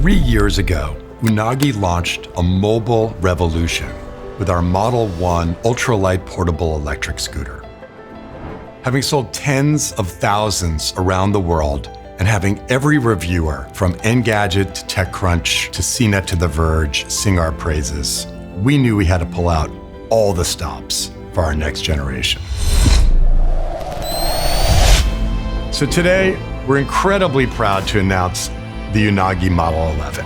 3 years ago, Unagi launched a mobile revolution with our Model 1 ultralight portable electric scooter. Having sold tens of thousands around the world and having every reviewer from Engadget to TechCrunch to CNET to The Verge sing our praises, we knew we had to pull out all the stops for our next generation. So today, we're incredibly proud to announce the Unagi Model 11.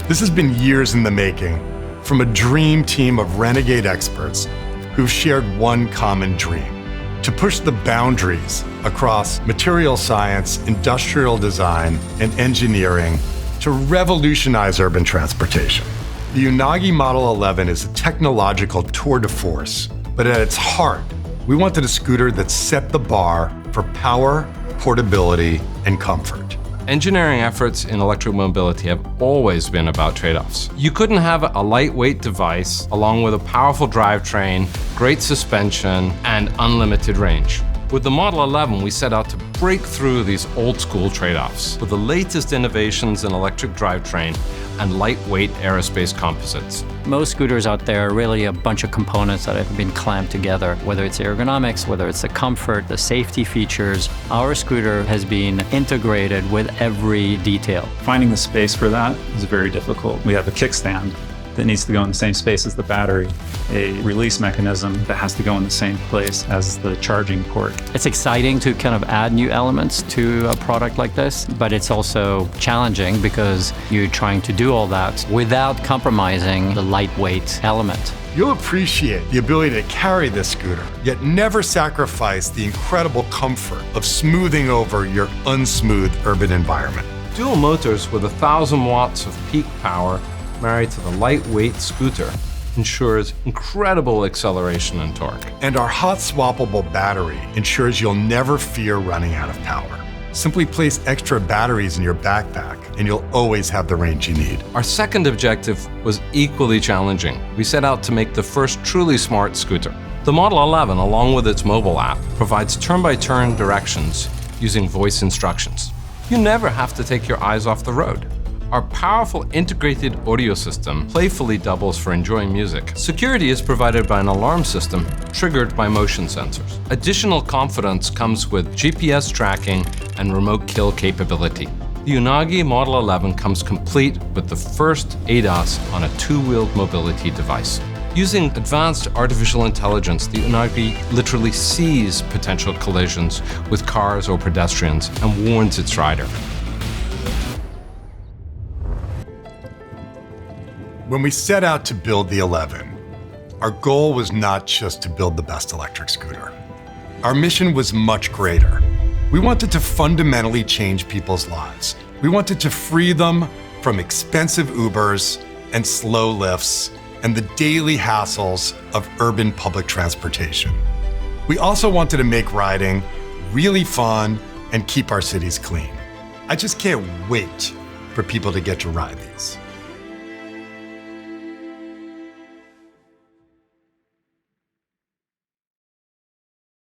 This has been years in the making, from a dream team of renegade experts who've shared one common dream: to push the boundaries across material science, industrial design, and engineering to revolutionize urban transportation. The Unagi Model 11 is a technological tour de force, but at its heart, we wanted a scooter that set the bar for power, portability, and comfort. Engineering efforts in electric mobility have always been about trade-offs. You couldn't have a lightweight device along with a powerful drivetrain, great suspension, and unlimited range. With the Model 11, we set out to break through these old-school trade-offs with the latest innovations in electric drivetrain and lightweight aerospace composites. Most scooters out there are really a bunch of components that have been clamped together, whether it's ergonomics, whether it's the comfort, the safety features. Our scooter has been integrated with every detail. Finding the space for that is very difficult. We have a kickstand that needs to go in the same space as the battery, a release mechanism that has to go in the same place as the charging port. It's exciting to kind of add new elements to a product like this, but it's also challenging because you're trying to do all that without compromising the lightweight element. You'll appreciate the ability to carry this scooter, yet never sacrifice the incredible comfort of smoothing over your unsmooth urban environment. Dual motors with 1,000 watts of peak power married to the lightweight scooter ensures incredible acceleration and torque. And our hot swappable battery ensures you'll never fear running out of power. Simply place extra batteries in your backpack and you'll always have the range you need. Our second objective was equally challenging. We set out to make the first truly smart scooter. The Model 11, along with its mobile app, provides turn-by-turn directions using voice instructions. You never have to take your eyes off the road. Our powerful integrated audio system playfully doubles for enjoying music. Security is provided by an alarm system triggered by motion sensors. Additional confidence comes with GPS tracking and remote kill capability. The Unagi Model 11 comes complete with the first ADAS on a two-wheeled mobility device. Using advanced artificial intelligence, the Unagi literally sees potential collisions with cars or pedestrians and warns its rider. When we set out to build the 11, our goal was not just to build the best electric scooter. Our mission was much greater. We wanted to fundamentally change people's lives. We wanted to free them from expensive Ubers and slow lifts and the daily hassles of urban public transportation. We also wanted to make riding really fun and keep our cities clean. I just can't wait for people to get to ride these.